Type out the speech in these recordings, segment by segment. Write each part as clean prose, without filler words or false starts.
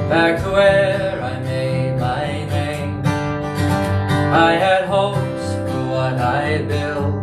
Back to where I made my name. I had hopes for what I built.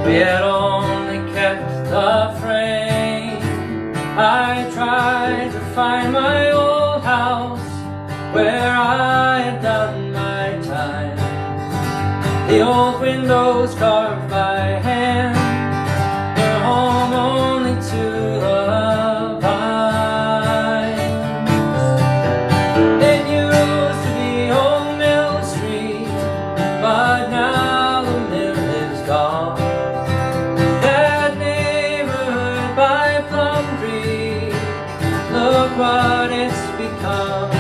We had only kept the frame. I tried to find my old house where I had done my time. The old windows carved by hand were home only to the what it's become.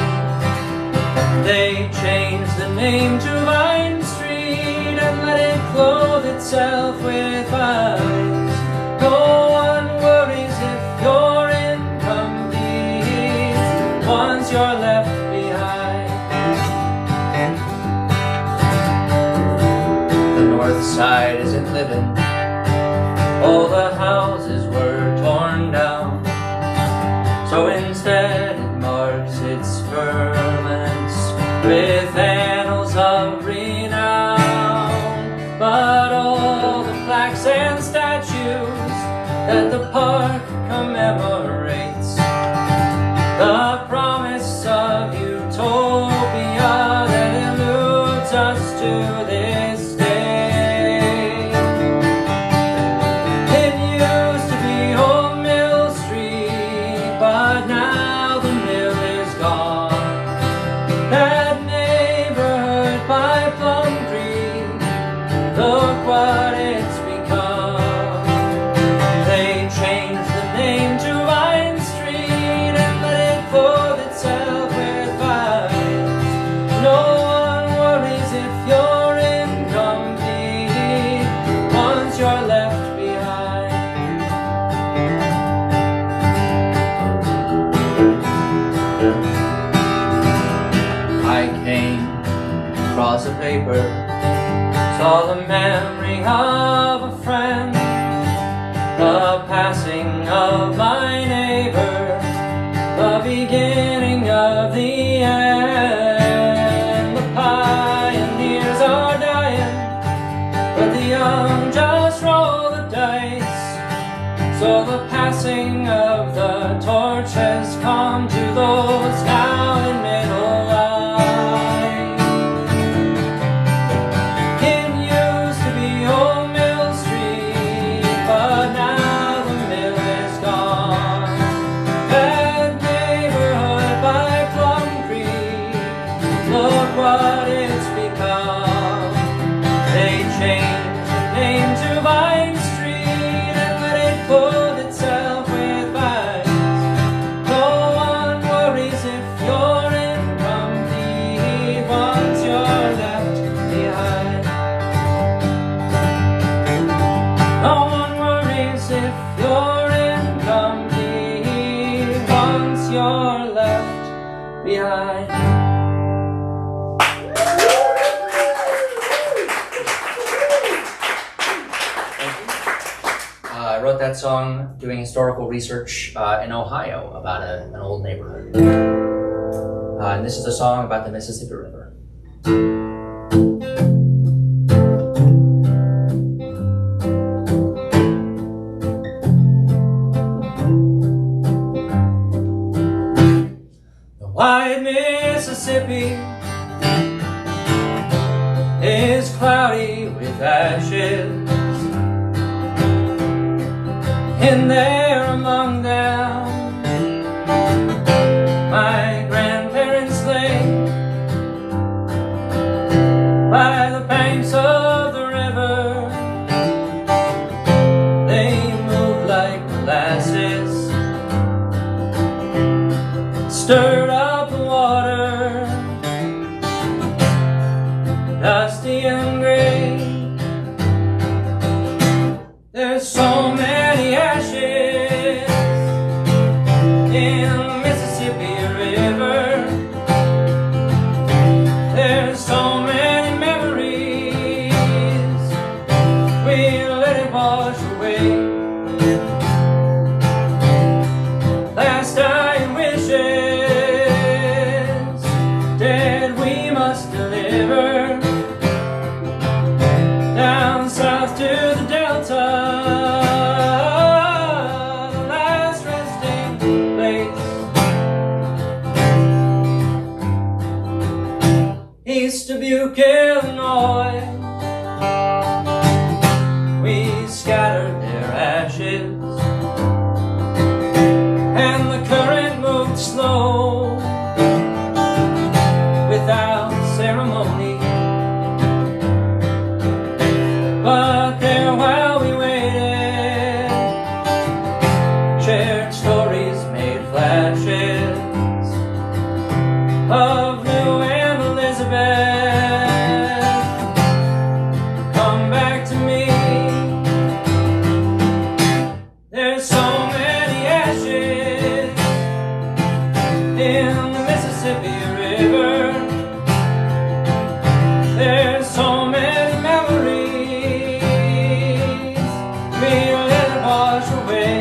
They changed the name to Vine Street and let it clothe itself with vines. No one worries if you're incomplete once you're left behind. The north side isn't living. All the houses were torn down. So instead it marks its firmaments with annals of renown. But all the plaques and statues that the park commemorates, the promise of utopia that eludes us to this day. It used to be Old Mill Street, but now the mill is gone. That neighborhood by Plum Creek, look what it's become. They changed the name to Vine Street and let it clothe itself with vines. No one worries if you're incomplete once you're left behind. I came across a paper, saw the memory of a friend, the passing of my neighbor, the beginning of the end. The pioneers are dying, but the young just roll the dice. So the passing of the torch has come to those now in middle life. It used to be Old Mill Street, but now the mill is gone. That neighborhood by Plum Creek, look what it's become. They changed the name to Vine Street and let it clothe itself with vines. No one worries if you're incomplete once you're left behind. No one worries if you're incomplete once you're left behind. I wrote that song doing historical research in Ohio about an old neighborhood. And this is a song about the Mississippi River. The wide Mississippi is cloudy with ashes. In there among them, my grandparents lay by the banks of the river. They moved like molasses, stirred up the water, dusty and gray. There's so many ashes in the Mississippi River. There's so many memories must deliver down south to the Delta, the last resting place. East Dubuque, Illinois, we scattered their ashes, and the current moved slow, without ceremony. But there while we waited, shared stories made flashes of New and Elizabeth. Come back to me. There's so many ashes in the Mississippi River. There's so many memories we let it wash away.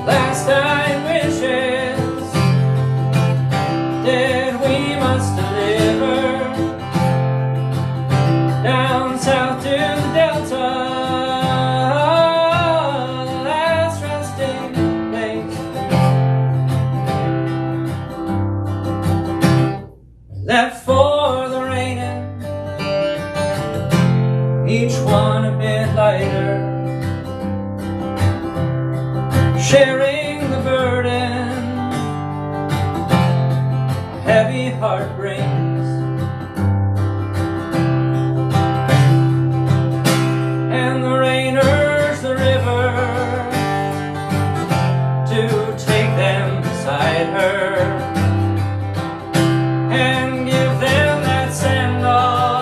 Last dying wishes that we must deliver down south to the Delta, last resting place. Left for the raining, each one a bit lighter, sharing the burden a heavy heart brings. And the rain urged the river to take them beside her and give them that send-off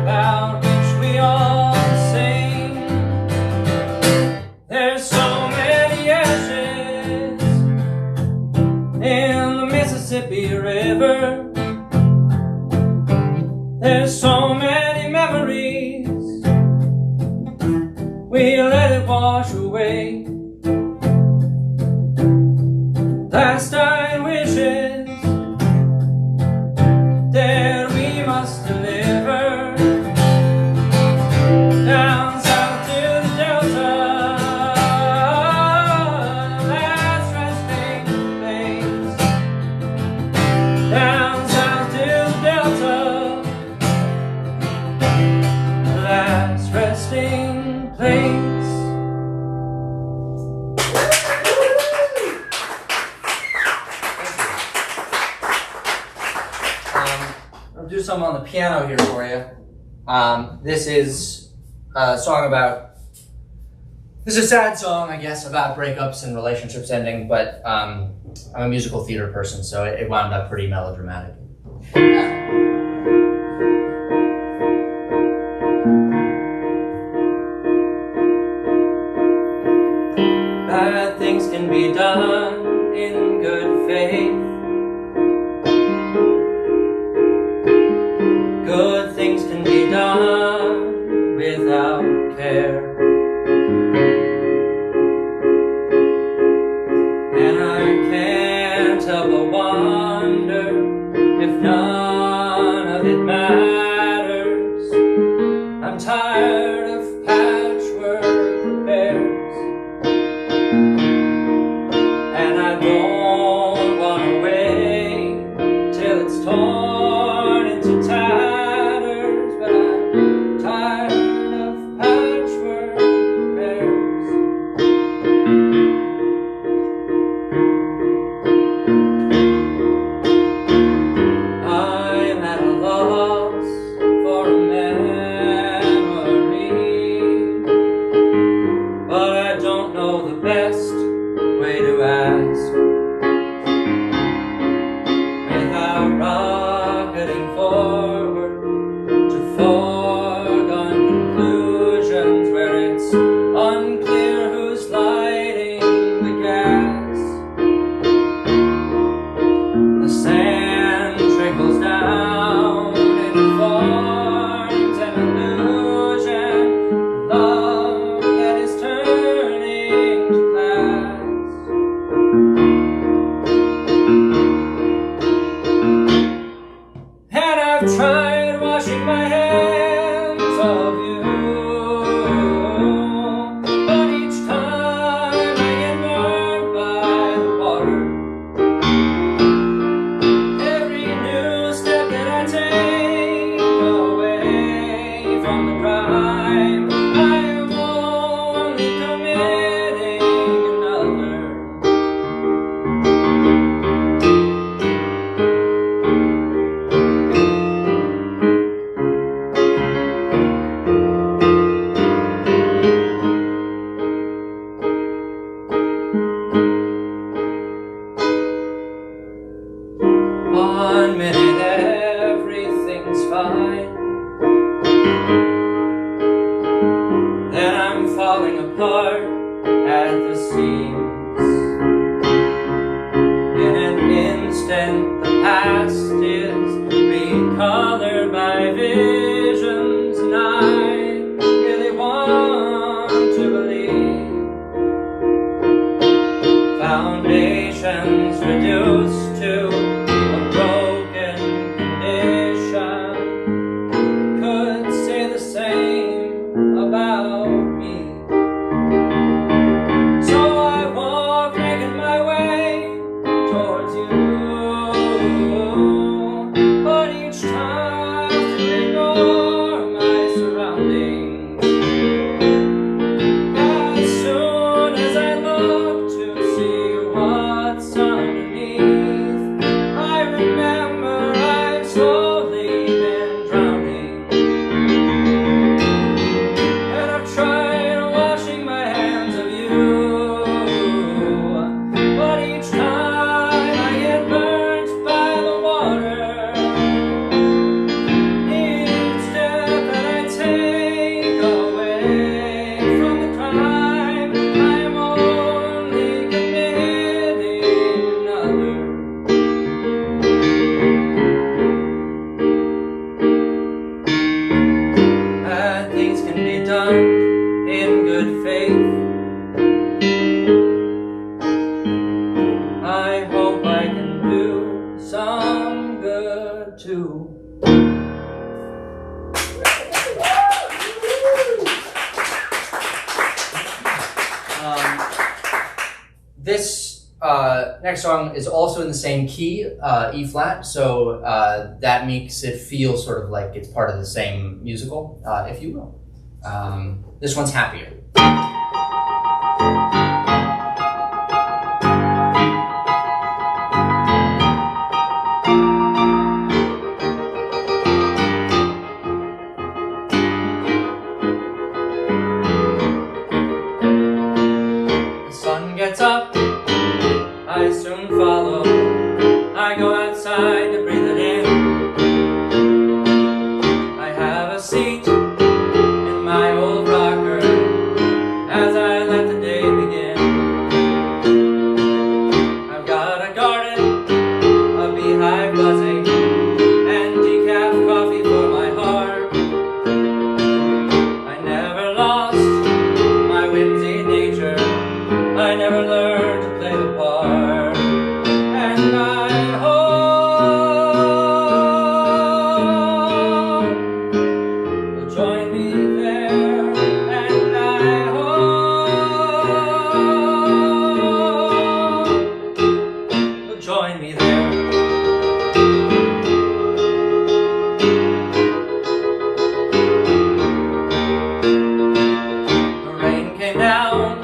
about which we all sing. There's so many ashes in the Mississippi River. There's so many memories we let it wash away. Last dying wishes that we must deliver down south to the Delta, last resting place. Down south to the Delta, last resting place. I'll do some on the piano here for you. This is a song about, this is a sad song, I guess, about breakups and relationships ending, but I'm a musical theater person, so it wound up pretty melodramatic. Bad things can be done in good faith. Good things can be done without care. And I can't help but wonder if none of it matters. I'm tired of patchwork affairs, and I don't want to wait till it's torn into tatters. But I'm tired of patchwork affairs. I'm at a loss for a memory, but I don't know the best way to ask without rocketing forward to foregone conclusions where it's unclear who's lighting the gas. The sand trickles down and it forms an illusion, love that is turning to glass. 1 minute everything's fine, then I'm falling apart at the seams. In an instant the past is recolored by visions, and I really want to believe. Foundations reduced to a broken condition could say the same about me. So I walk making my way towards you, but each time to ignore my surroundings. As soon as I look to see what's underneath, I remember I've slowly been drowning, and I've tried washing my hands of you, but each time I get burnt by the water. Each step that I take away from the crime, I am only committing another. Bad things can be done in good faith. I hope I can do some good too. This next song is also in the same key, E flat, so that makes it feel sort of like it's part of the same musical, if you will. This one's happier. The sun gets up, I soon follow. I go outside to breathe it in. I have a seat in my old rocker as I let the day begin. I've got a garden, a beehive buzzing, and decaf coffee for my heart. I never lost my whimsy nature, I never learned to play the part. And I hope you'll join me there. And I hope you'll join me there. The rain came down,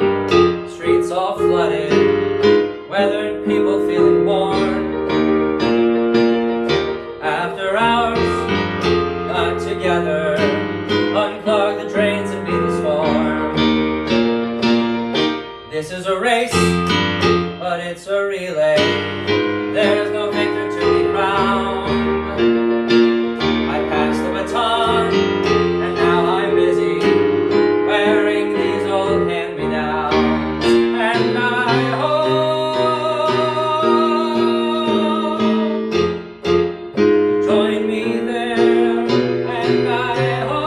streets all flooded, weathered people feeling worn. After hours, got together, unclog the drains and beat the storm. This is a race, but it's a relay. There's no victor to be crowned. I passed the baton, and now I'm busy wearing these old hand-me-downs. And I hope you'll join me there. And I hope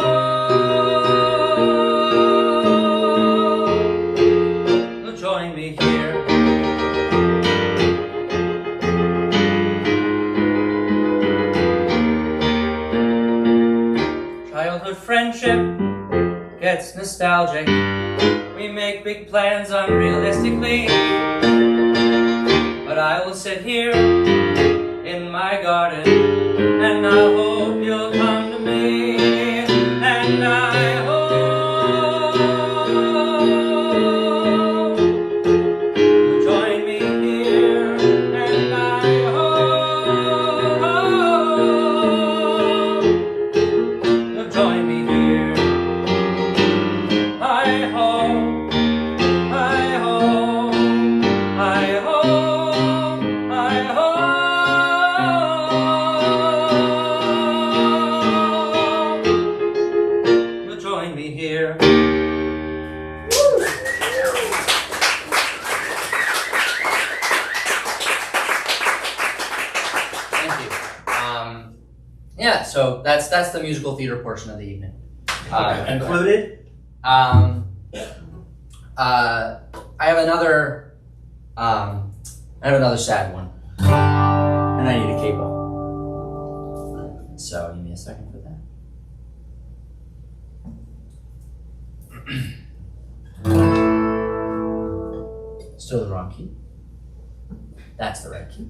you'll join me here. Childhood friendship gets nostalgic. We make big plans unrealistically. But I will sit here in my garden, and I hope you'll come to me. And I hope you'll join me here. And I hope you'll join me here. I hope, I hope, I hope, I hope Thank you. Yeah, so that's the musical theater portion of the evening. Concluded? I have another sad one. And I need a capo. So give me a second for that. Still the wrong key. That's the right key.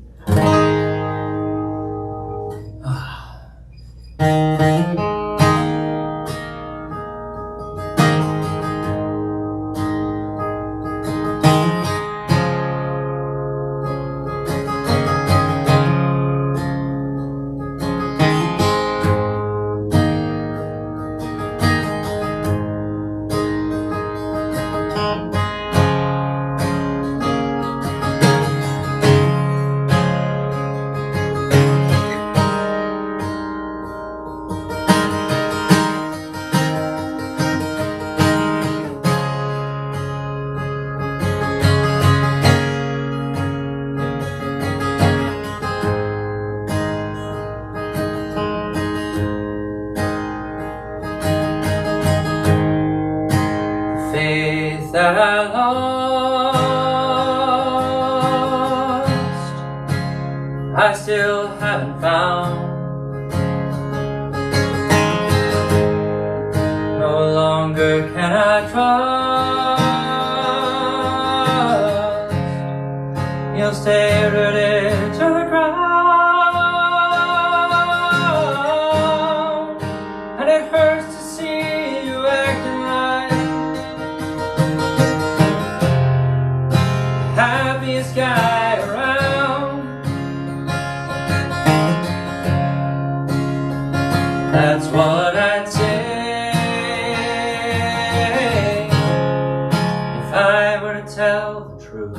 That I lost, I still haven't found. No longer can I trust. You'll stay rooted to the ground, and it hurts to see you acting like happiest guy around. That's what I'd say if I were to tell the truth.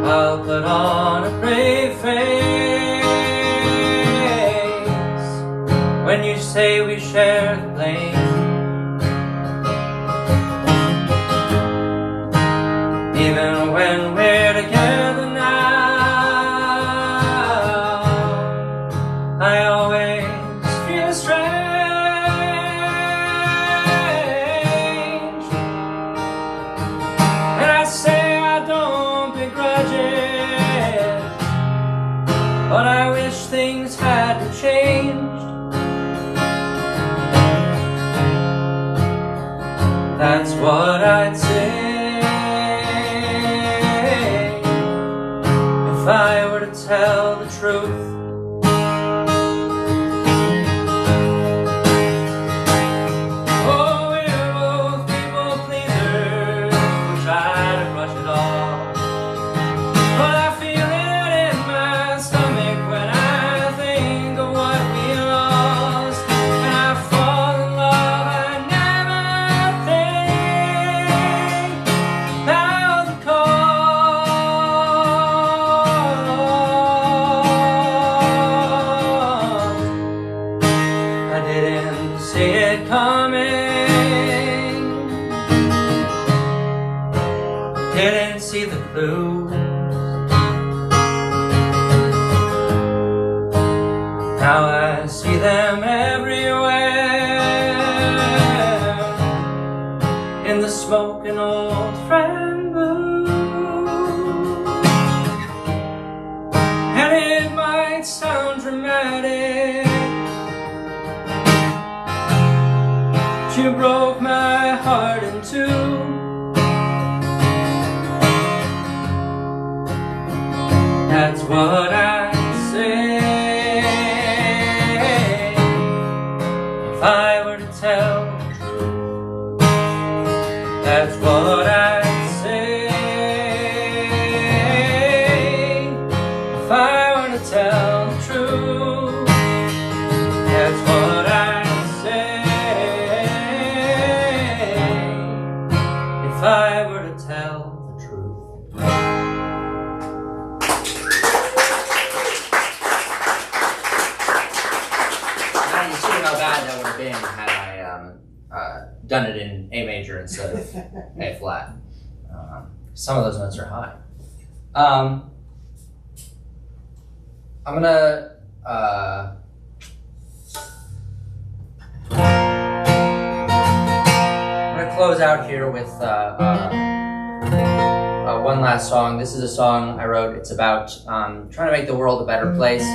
I'll put on a brave face when you say we share the blame. Even when we're together now, I always feel strange, and I say I don't begrudge it, but I wish things hadn't changed. That's what I'd say if I were to tell the truth. Oh, we're both people pleasers who try to brush it off, but I feel it in my stomach when I think of what we lost. When I fall in love, I never think about the cost. I didn't see it coming, didn't see the clues. Now I see them everywhere in the smoking old friend booth. And it might sound dramatic, but you broke my heart in two. That's what I say if I were to tell the truth. That's what I'd say if I were to tell the truth. That's what I'd say if I were to tell the truth. done it in A major instead of A flat. Some of those notes are high. I'm gonna close out here with one last song. This is a song I wrote. It's about trying to make the world a better place,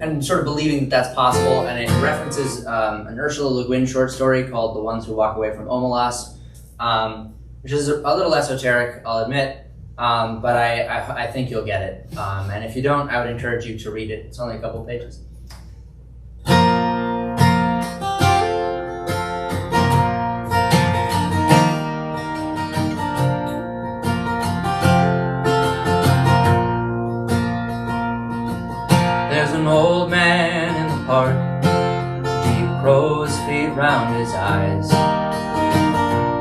and sort of believing that that's possible. And it references an Ursula Le Guin short story called "The Ones Who Walk Away from Omelas," which is a little esoteric, I'll admit, but I think you'll get it. And if you don't, I would encourage you to read it. It's only a couple pages. An old man in the park, deep crow's feet round his eyes.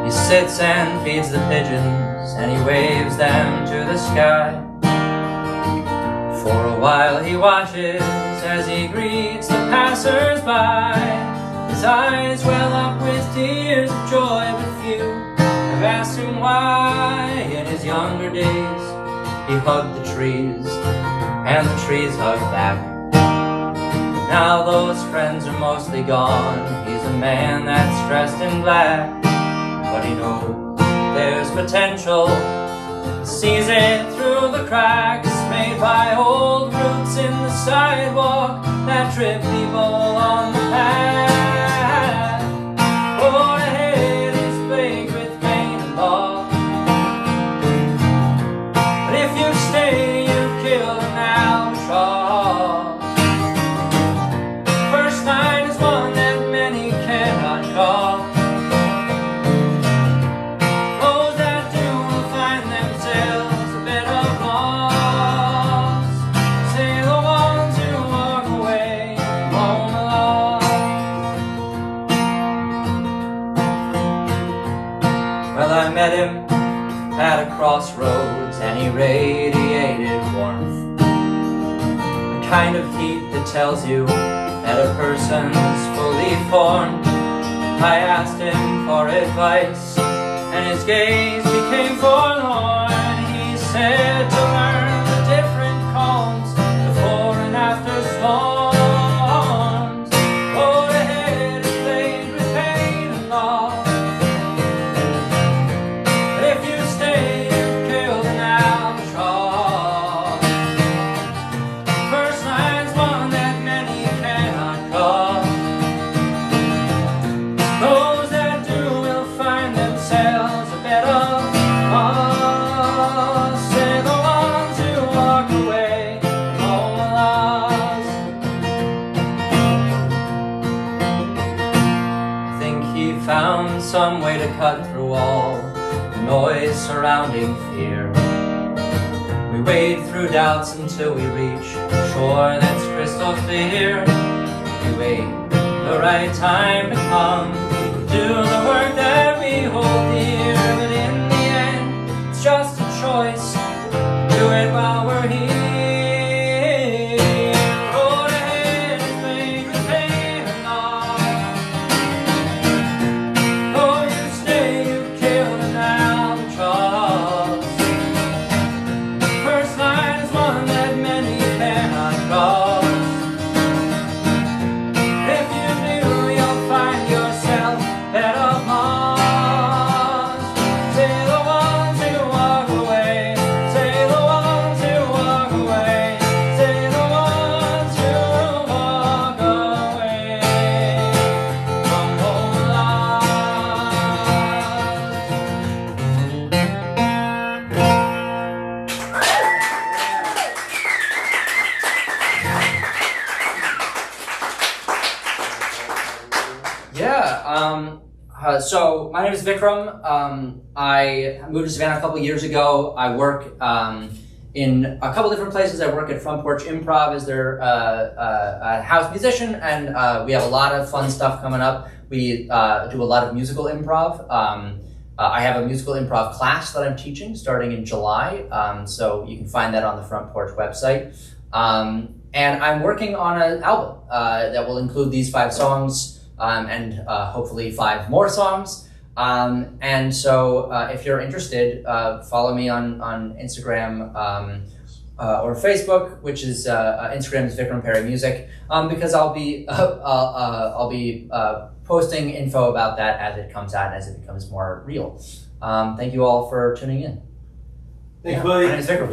He sits and feeds the pigeons, and he waves them to the sky. For a while he watches as he greets the passers-by. His eyes well up with tears of joy, but few have asked him why. In his younger days he hugged the trees, and the trees hugged back. Now those friends are mostly gone. He's a man that's dressed in black, but he knows there's potential. He sees it through the cracks made by old roots in the sidewalk that trip people on the path. Road ahead is plagued with pain and loss, but if you stay, you kill an albatross. Sign is one that many cannot call. Those that do will find themselves a bit of loss. Say the ones who walk away home alone. Well, I met him at a crossroads, and he radiated warmth, the kind of heat that tells you that a person's fully formed. I asked him for advice, and his gaze became forlorn. He said to learn the different calms before and after storms. Road ahead is paved with pain and loss, but if you stay, you've killed an albatross. First line's one that many those that do will find themselves a better loss. Say the ones who walk away home lost. I think he found some way to cut through all the noise surrounding fear. We wade through doubts until we reach a shore that's crystal clear. We wait the right time to come, do the work that we hold dear, but in the end, it's just a choice, do it while we're here. Road ahead is paved with pain and loss. Oh, you stay, you kill an albatross. First line is one that many cannot cross. So my name is Vikram. I moved to Savannah a couple years ago. I work in a couple different places. I work at Front Porch Improv as their house musician, and we have a lot of fun stuff coming up. We do a lot of musical improv. I have a musical improv class that I'm teaching starting in July, so you can find that on the Front Porch website. And I'm working on an album that will include these 5 songs. and hopefully 5 more songs. And so if you're interested, follow me on Instagram or Facebook, which is Instagram is Vikram Perry Music, because I'll be posting info about that as it comes out and as it becomes more real. Thank you all for tuning in. Thanks, buddy. My name is Vikram.